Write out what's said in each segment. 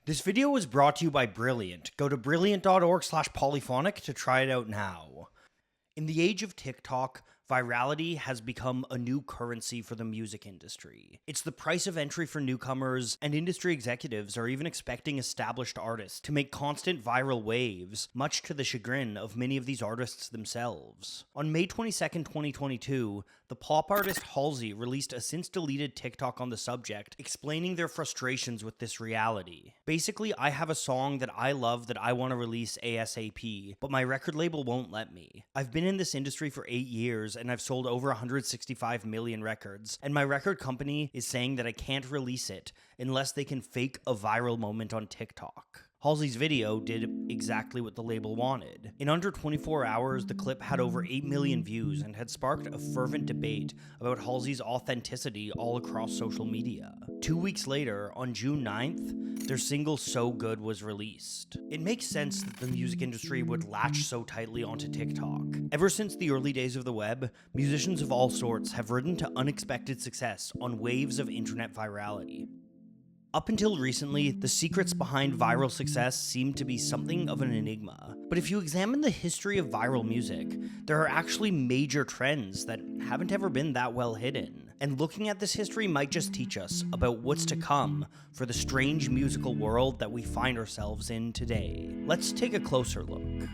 This video was brought to you by Brilliant. Go to brilliant.org/polyphonic to try it out now. In the age of TikTok, virality has become a new currency for the music industry. It's the price of entry for newcomers, and industry executives are even expecting established artists to make constant viral waves, much to the chagrin of many of these artists themselves. On May 22nd, 2022, the pop artist Halsey released a since-deleted TikTok on the subject, explaining their frustrations with this reality. Basically, I have a song that I love that I want to release ASAP, but my record label won't let me. I've been in this industry for 8 years, and I've sold over 165 million records, and my record company is saying that I can't release it unless they can fake a viral moment on TikTok. Halsey's video did exactly what the label wanted. In under 24 hours, the clip had over 8 million views and had sparked a fervent debate about Halsey's authenticity all across social media. 2 weeks later, on June 9th, their single So Good was released. It makes sense that the music industry would latch so tightly onto TikTok. Ever since the early days of the web, musicians of all sorts have ridden to unexpected success on waves of internet virality. Up until recently, the secrets behind viral success seemed to be something of an enigma. But if you examine the history of viral music, there are actually major trends that haven't ever been that well hidden. And looking at this history might just teach us about what's to come for the strange musical world that we find ourselves in today. Let's take a closer look.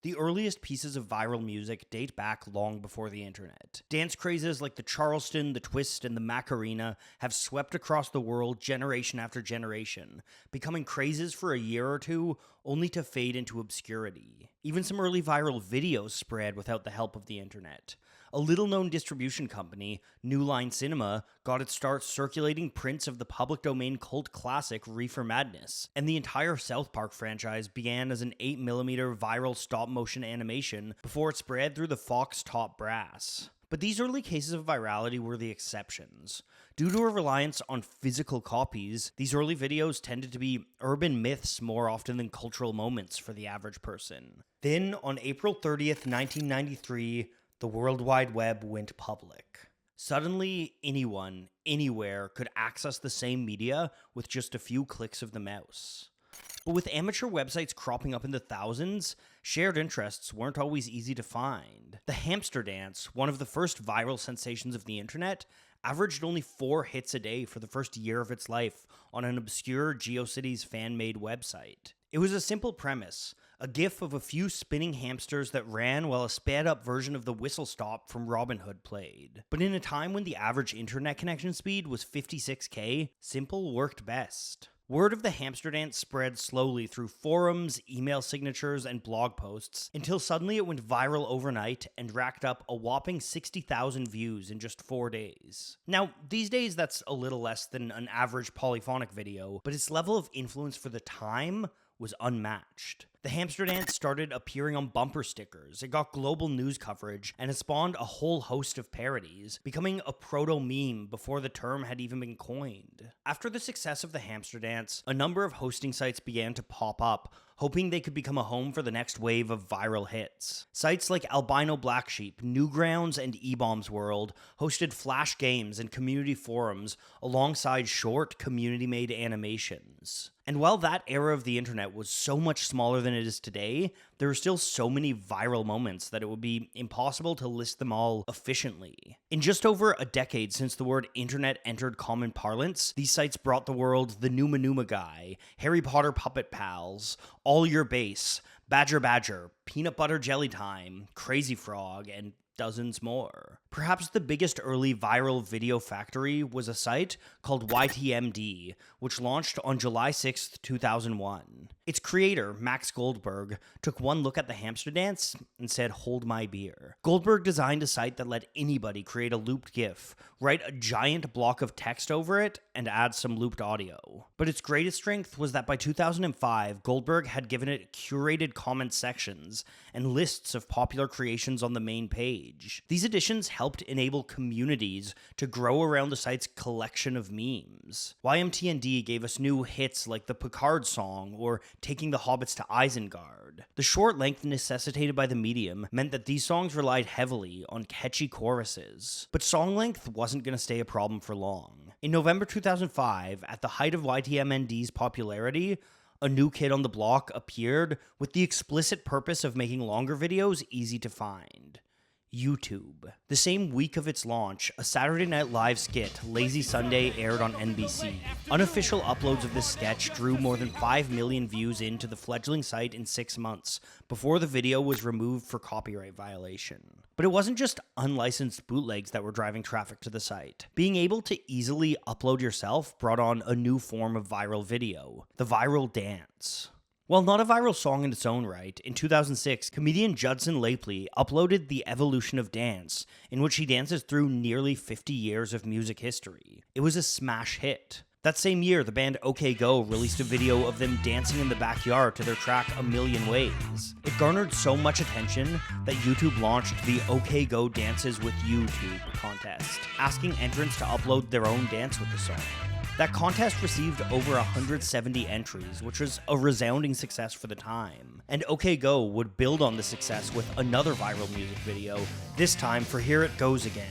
The earliest pieces of viral music date back long before the internet. Dance crazes like the Charleston, the Twist, and the Macarena have swept across the world generation after generation, becoming crazes for a year or two, only to fade into obscurity. Even some early viral videos spread without the help of the internet. A little-known distribution company, New Line Cinema, got its start circulating prints of the public domain cult classic Reefer Madness, and the entire South Park franchise began as an 8mm viral stop-motion animation before it spread through the Fox top brass. But these early cases of virality were the exceptions. Due to a reliance on physical copies, these early videos tended to be urban myths more often than cultural moments for the average person. Then, on April 30th, 1993, the World Wide Web went public. Suddenly, anyone, anywhere, could access the same media with just a few clicks of the mouse. But with amateur websites cropping up in the thousands, shared interests weren't always easy to find. The Hamster Dance, one of the first viral sensations of the internet, averaged only 4 hits a day for the first year of its life on an obscure GeoCities fan-made website. It was a simple premise, a gif of a few spinning hamsters that ran while a sped-up version of the Whistle Stop from Robin Hood played. But in a time when the average internet connection speed was 56K, simple worked best. Word of the Hamster Dance spread slowly through forums, email signatures, and blog posts, until suddenly it went viral overnight and racked up a whopping 60,000 views in just 4 days. Now, these days that's a little less than an average Polyphonic video, but its level of influence for the time was unmatched. The Hamster Dance started appearing on bumper stickers, it got global news coverage, and it spawned a whole host of parodies, becoming a proto-meme before the term had even been coined. After the success of the Hamster Dance, a number of hosting sites began to pop up, hoping they could become a home for the next wave of viral hits. Sites like Albino Black Sheep, Newgrounds, and eBaum's World hosted flash games and community forums alongside short, community-made animations. And while that era of the internet was so much smaller than it is today, there are still so many viral moments that it would be impossible to list them all efficiently. In just over a decade since the word internet entered common parlance, these sites brought the world the Numa Numa Guy, Harry Potter Puppet Pals, All Your Bass, Badger Badger, Peanut Butter Jelly Time, Crazy Frog, and dozens more. Perhaps the biggest early viral video factory was a site called YTMD, which launched on July 6, 2001. Its creator, Max Goldberg, took one look at the Hamster Dance and said, "Hold my beer." Goldberg designed a site that let anybody create a looped GIF, write a giant block of text over it, and add some looped audio. But its greatest strength was that by 2005, Goldberg had given it curated comment sections and lists of popular creations on the main page. These additions helped helped enable communities to grow around the site's collection of memes. YMTND gave us new hits like the Picard song or Taking the Hobbits to Isengard. The short length necessitated by the medium meant that these songs relied heavily on catchy choruses. But song length wasn't going to stay a problem for long. In November 2005, at the height of YTMND's popularity, a new kid on the block appeared with the explicit purpose of making longer videos easy to find. YouTube. The same week of its launch, a Saturday Night Live skit, Lazy Sunday, aired on NBC. Unofficial uploads of this sketch drew more than 5 million views into the fledgling site in 6 months, before the video was removed for copyright violation. But it wasn't just unlicensed bootlegs that were driving traffic to the site. Being able to easily upload yourself brought on a new form of viral video, the viral dance. While not a viral song in its own right, in 2006, comedian Judson Lapley uploaded The Evolution of Dance, in which he dances through nearly 50 years of music history. It was a smash hit. That same year, the band OK Go released a video of them dancing in the backyard to their track A Million Ways. It garnered so much attention that YouTube launched the OK Go Dances with YouTube contest, asking entrants to upload their own dance with the song. That contest received over 170 entries, which was a resounding success for the time. And OK Go would build on the success with another viral music video, this time for Here It Goes Again.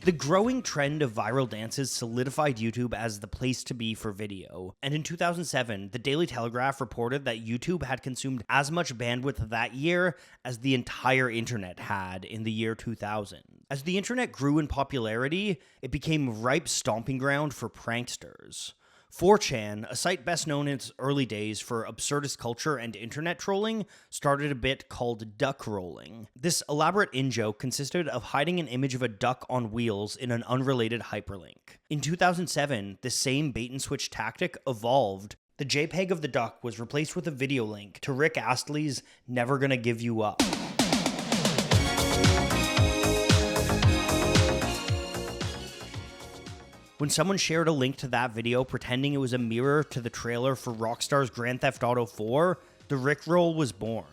The growing trend of viral dances solidified YouTube as the place to be for video, and in 2007, the Daily Telegraph reported that YouTube had consumed as much bandwidth that year as the entire internet had in the year 2000. As the internet grew in popularity, it became ripe stomping ground for pranksters. 4chan, a site best known in its early days for absurdist culture and internet trolling, started a bit called duck rolling. This elaborate in-joke consisted of hiding an image of a duck on wheels in an unrelated hyperlink. In 2007, the same bait-and-switch tactic evolved. The JPEG of the duck was replaced with a video link to Rick Astley's Never Gonna Give You Up. When someone shared a link to that video pretending it was a mirror to the trailer for Rockstar's Grand Theft Auto 4, the Rickroll was born.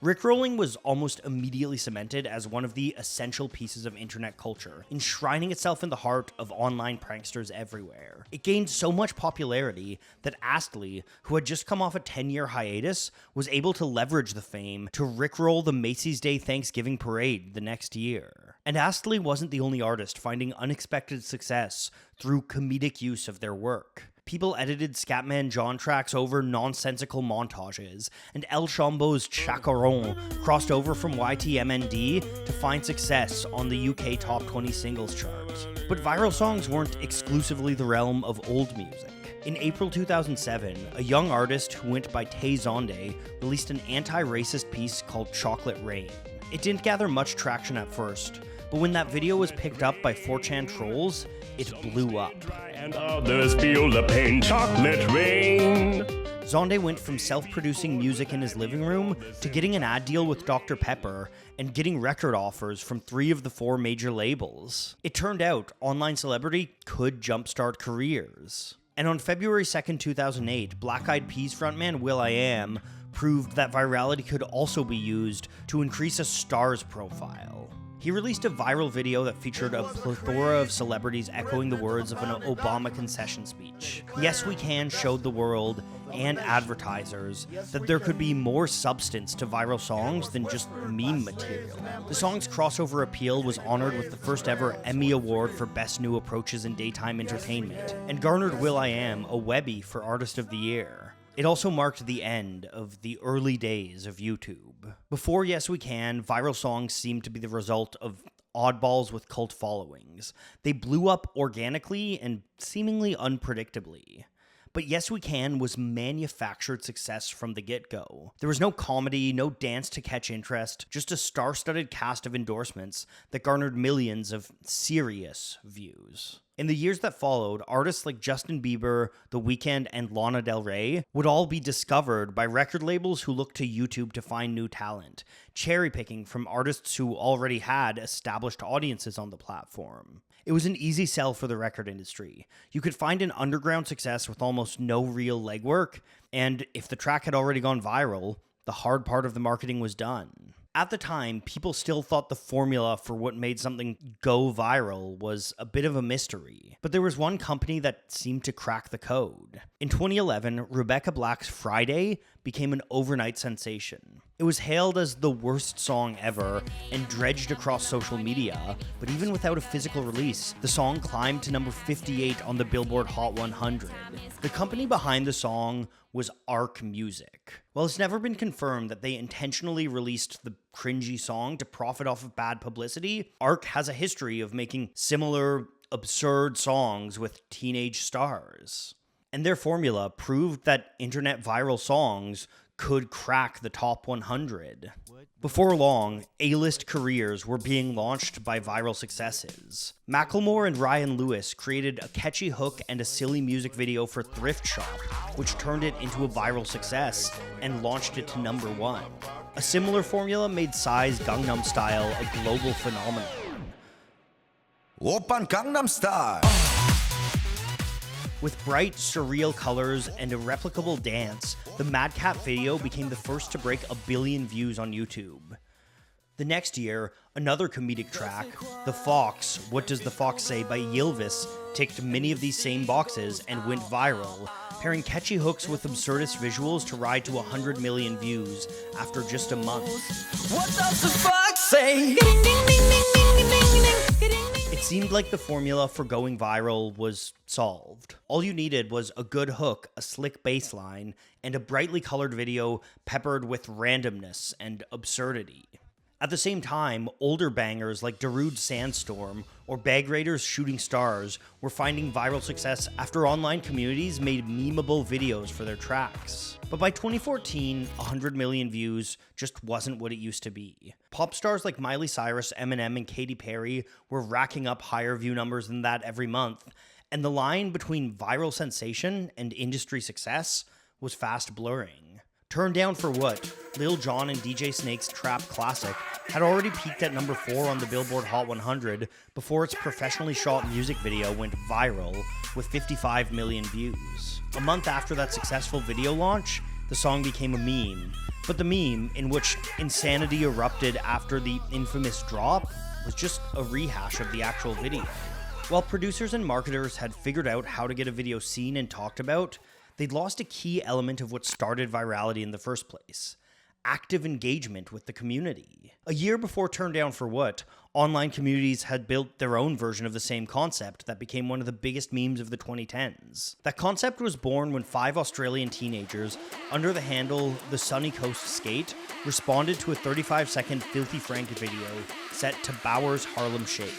Rickrolling was almost immediately cemented as one of the essential pieces of internet culture, enshrining itself in the heart of online pranksters everywhere. It gained so much popularity that Astley, who had just come off a 10-year hiatus, was able to leverage the fame to rickroll the Macy's Day Thanksgiving Parade the next year. And Astley wasn't the only artist finding unexpected success through comedic use of their work. People edited Scatman John tracks over nonsensical montages, and El Chambeau's Chacaron crossed over from YTMND to find success on the UK Top 20 Singles chart. But viral songs weren't exclusively the realm of old music. In April 2007, a young artist who went by Tay Zonde released an anti-racist piece called Chocolate Rain. It didn't gather much traction at first, but when that video was picked up by 4chan trolls, it blew up. And others feel the pain, chocolate rain. Zonde went from self-producing music in his living room to getting an ad deal with Dr. Pepper and getting record offers from 3 of the 4 major labels. It turned out online celebrity could jumpstart careers. And on February 2nd, 2008, Black Eyed Peas frontman will.i.am proved that virality could also be used to increase a star's profile. He released a viral video that featured a plethora of celebrities echoing the words of an Obama concession speech. Yes We Can showed the world and advertisers that there could be more substance to viral songs than just meme material. The song's crossover appeal was honored with the first ever Emmy Award for Best New Approaches in Daytime Entertainment, and garnered will.i.am a Webby for Artist of the Year. It also marked the end of the early days of YouTube. Before Yes We Can, viral songs seemed to be the result of oddballs with cult followings. They blew up organically and seemingly unpredictably. But Yes We Can was manufactured success from the get-go. There was no comedy, no dance to catch interest, just a star-studded cast of endorsements that garnered millions of serious views. In the years that followed, artists like Justin Bieber, The Weeknd, and Lana Del Rey would all be discovered by record labels who looked to YouTube to find new talent, cherry-picking from artists who already had established audiences on the platform. It was an easy sell for the record industry. You could find an underground success with almost no real legwork, and if the track had already gone viral, the hard part of the marketing was done. At the time, people still thought the formula for what made something go viral was a bit of a mystery. But there was one company that seemed to crack the code. In 2011, Rebecca Black's Friday became an overnight sensation. It was hailed as the worst song ever and dredged across social media, but even without a physical release, the song climbed to number 58 on the Billboard Hot 100. The company behind the song was Arc Music. While it's never been confirmed that they intentionally released the cringy song to profit off of bad publicity, Arc has a history of making similar absurd songs with teenage stars. And their formula proved that internet viral songs could crack the top 100. Before long, A-list careers were being launched by viral successes. Macklemore and Ryan Lewis created a catchy hook and a silly music video for Thrift Shop, which turned it into a viral success and launched it to number 1. A similar formula made Psy's Gangnam Style a global phenomenon. Oppan Gangnam Style! With bright, surreal colors and a replicable dance, the Madcap video became the first to break 1 billion views on YouTube. The next year, another comedic track, The Fox, What Does the Fox Say by Ylvis, ticked many of these same boxes and went viral, pairing catchy hooks with absurdist visuals to ride to 100 million views after just a month. What does the fox say? It seemed like the formula for going viral was solved. All you needed was a good hook, a slick bass line, and a brightly colored video peppered with randomness and absurdity. At the same time, older bangers like Darude Sandstorm or Bag Raiders Shooting Stars were finding viral success after online communities made memeable videos for their tracks. But by 2014, 100 million views just wasn't what it used to be. Pop stars like Miley Cyrus, Eminem, and Katy Perry were racking up higher view numbers than that every month, and the line between viral sensation and industry success was fast blurring. Turned Down for What, Lil Jon and DJ Snake's trap classic, had already peaked at number 4 on the Billboard Hot 100 before its professionally shot music video went viral with 55 million views. A month after that successful video launch, the song became a meme, but the meme, in which insanity erupted after the infamous drop, was just a rehash of the actual video. While producers and marketers had figured out how to get a video seen and talked about, they'd lost a key element of what started virality in the first place: active engagement with the community. A year before Turn Down for What, online communities had built their own version of the same concept that became one of the biggest memes of the 2010s. That concept was born when 5 Australian teenagers, under the handle The Sunny Coast Skate, responded to a 35-second Filthy Frank video set to Bauer's Harlem Shake.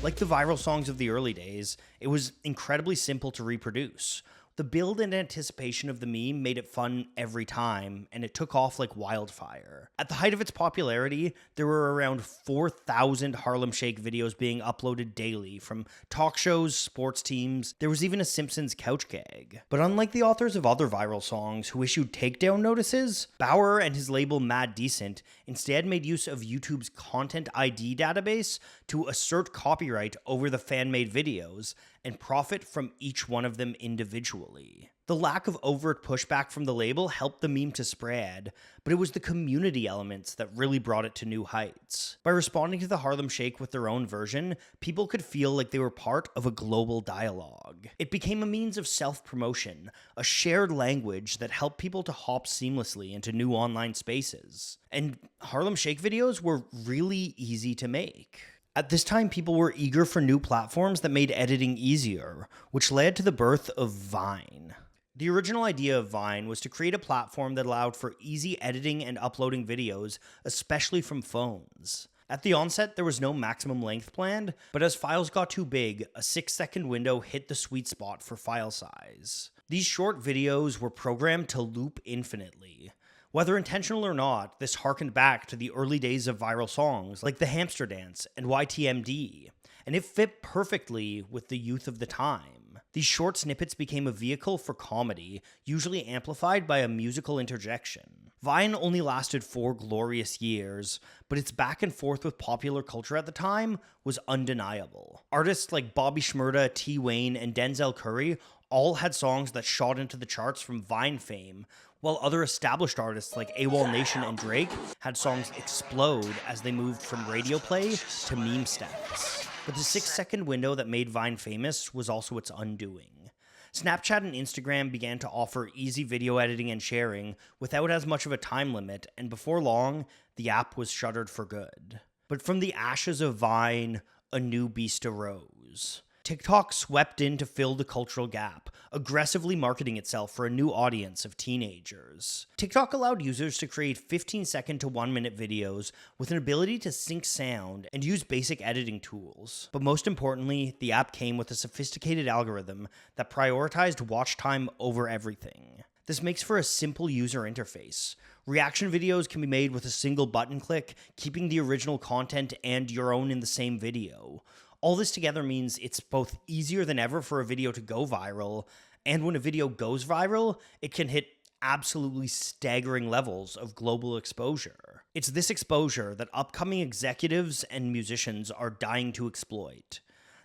Like the viral songs of the early days, it was incredibly simple to reproduce. The build and anticipation of the meme made it fun every time, and it took off like wildfire. At the height of its popularity, there were around 4,000 Harlem Shake videos being uploaded daily, from talk shows, sports teams. There was even a Simpsons couch gag. But unlike the authors of other viral songs who issued takedown notices, Bauer and his label Mad Decent instead made use of YouTube's Content ID database to assert copyright over the fan-made videos and profit from each one of them individually. The lack of overt pushback from the label helped the meme to spread, but it was the community elements that really brought it to new heights. By responding to the Harlem Shake with their own version, people could feel like they were part of a global dialogue. It became a means of self-promotion, a shared language that helped people to hop seamlessly into new online spaces. And Harlem Shake videos were really easy to make. At this time, people were eager for new platforms that made editing easier, which led to the birth of Vine. The original idea of Vine was to create a platform that allowed for easy editing and uploading videos, especially from phones. At the onset, there was no maximum length planned, but as files got too big, a 6-second window hit the sweet spot for file size. These short videos were programmed to loop infinitely. Whether intentional or not, this harkened back to the early days of viral songs like the Hamster Dance and YTMD, and it fit perfectly with the youth of the time. These short snippets became a vehicle for comedy, usually amplified by a musical interjection. Vine only lasted 4 glorious years, but its back and forth with popular culture at the time was undeniable. Artists like Bobby Shmurda, T. Wayne, and Denzel Curry all had songs that shot into the charts from Vine fame, while other established artists like AWOL Nation and Drake had songs explode as they moved from radio play to meme status. But the 6-second window that made Vine famous was also its undoing. Snapchat and Instagram began to offer easy video editing and sharing without as much of a time limit, and before long, the app was shuttered for good. But from the ashes of Vine, a new beast arose. TikTok swept in to fill the cultural gap, aggressively marketing itself for a new audience of teenagers. TikTok allowed users to create 15-second to 1-minute videos with an ability to sync sound and use basic editing tools. But most importantly, the app came with a sophisticated algorithm that prioritized watch time over everything. This makes for a simple user interface. Reaction videos can be made with a single button click, keeping the original content and your own in the same video. All this together means it's both easier than ever for a video to go viral, and when a video goes viral, it can hit absolutely staggering levels of global exposure. It's this exposure that upcoming executives and musicians are dying to exploit.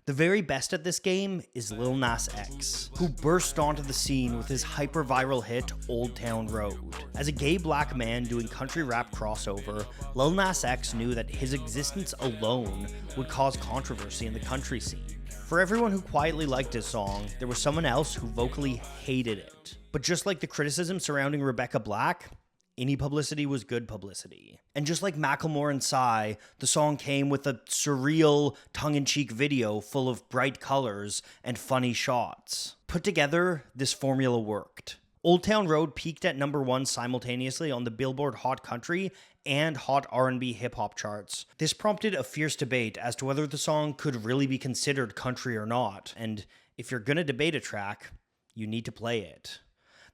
The very best at this game is Lil Nas X, who burst onto the scene with his hyper-viral hit, Old Town Road. As a gay black man doing country rap crossover, Lil Nas X knew that his existence alone would cause controversy in the country scene. For everyone who quietly liked his song, there was someone else who vocally hated it. But just like the criticism surrounding Rebecca Black, any publicity was good publicity. And just like Macklemore and Psy, the song came with a surreal, tongue-in-cheek video full of bright colors and funny shots. Put together, this formula worked. Old Town Road peaked at #1 simultaneously on the Billboard Hot Country and Hot R&B hip-hop charts. This prompted a fierce debate as to whether the song could really be considered country or not, and if you're gonna debate a track, you need to play it.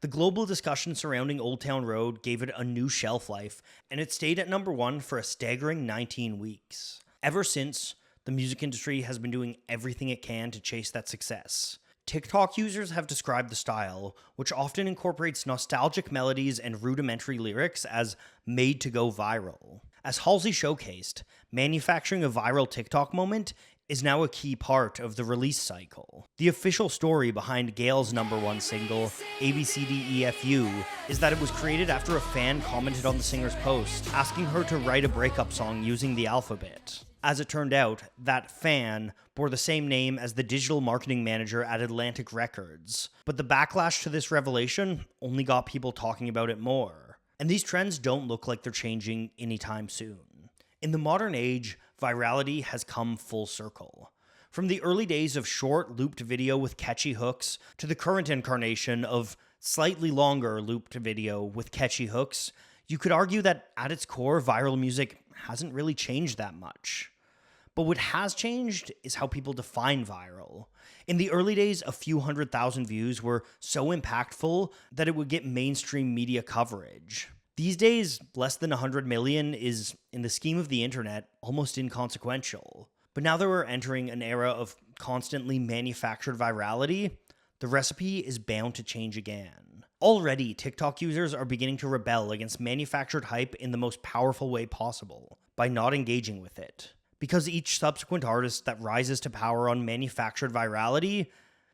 The global discussion surrounding Old Town Road gave it a new shelf life, and it stayed at #1 for a staggering 19 weeks. Ever since, the music industry has been doing everything it can to chase that success. TikTok users have described the style, which often incorporates nostalgic melodies and rudimentary lyrics, as made to go viral. As Halsey showcased, manufacturing a viral TikTok moment is now a key part of the release cycle. The official story behind Gail's #1 single, ABCDEFU, is that it was created after a fan commented on the singer's post, asking her to write a breakup song using the alphabet. As it turned out, that fan bore the same name as the digital marketing manager at Atlantic Records. But the backlash to this revelation only got people talking about it more. And these trends don't look like they're changing anytime soon. In the modern age, virality has come full circle. From the early days of short, looped video with catchy hooks to the current incarnation of slightly longer looped video with catchy hooks, you could argue that at its core, viral music hasn't really changed that much. But what has changed is how people define viral. In the early days, a few 100,000 views were so impactful that it would get mainstream media coverage. These days, less than 100 million is, in the scheme of the internet, almost inconsequential. But now that we're entering an era of constantly manufactured virality, the recipe is bound to change again. Already, TikTok users are beginning to rebel against manufactured hype in the most powerful way possible, by not engaging with it. Because each subsequent artist that rises to power on manufactured virality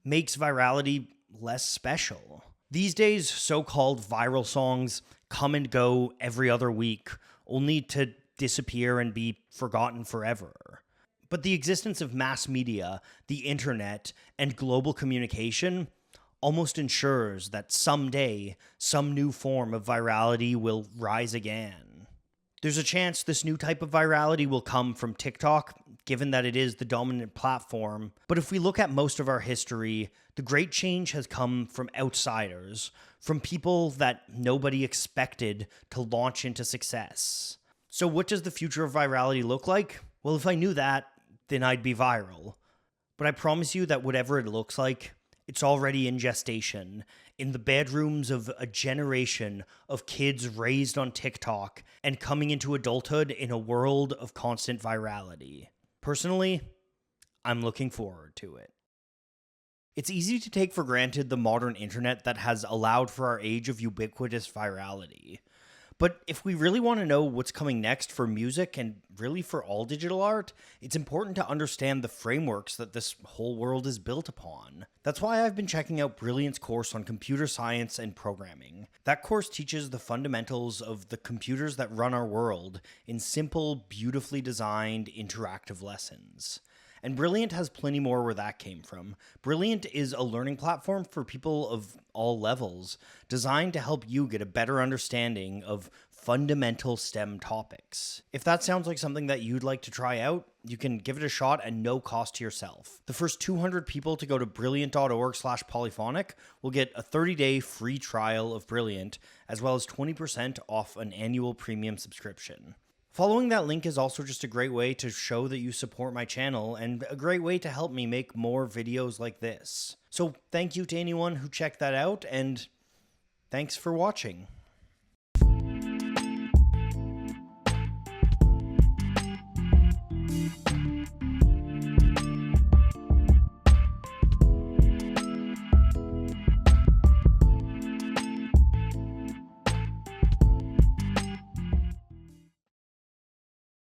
makes virality less special. These days, so-called viral songs come and go every other week, only to disappear and be forgotten forever. But the existence of mass media, the internet, and global communication almost ensures that someday, some new form of virality will rise again. There's a chance this new type of virality will come from TikTok, given that it is the dominant platform. But if we look at most of our history, the great change has come from outsiders, from people that nobody expected to launch into success. So what does the future of virality look like? Well, if I knew that, then I'd be viral. But I promise you that whatever it looks like, it's already in gestation, in the bedrooms of a generation of kids raised on TikTok and coming into adulthood in a world of constant virality. Personally, I'm looking forward to it. It's easy to take for granted the modern internet that has allowed for our age of ubiquitous virality. But if we really want to know what's coming next for music and really for all digital art, it's important to understand the frameworks that this whole world is built upon. That's why I've been checking out Brilliant's course on computer science and programming. That course teaches the fundamentals of the computers that run our world in simple, beautifully designed, interactive lessons. And Brilliant has plenty more where that came from. Brilliant is a learning platform for people of all levels, designed to help you get a better understanding of fundamental STEM topics. If that sounds like something that you'd like to try out, you can give it a shot at no cost to yourself. The first 200 people to go to brilliant.org/polyphonic will get a 30-day free trial of Brilliant, as well as 20% off an annual premium subscription. Following that link is also just a great way to show that you support my channel and a great way to help me make more videos like this. So thank you to anyone who checked that out, and thanks for watching.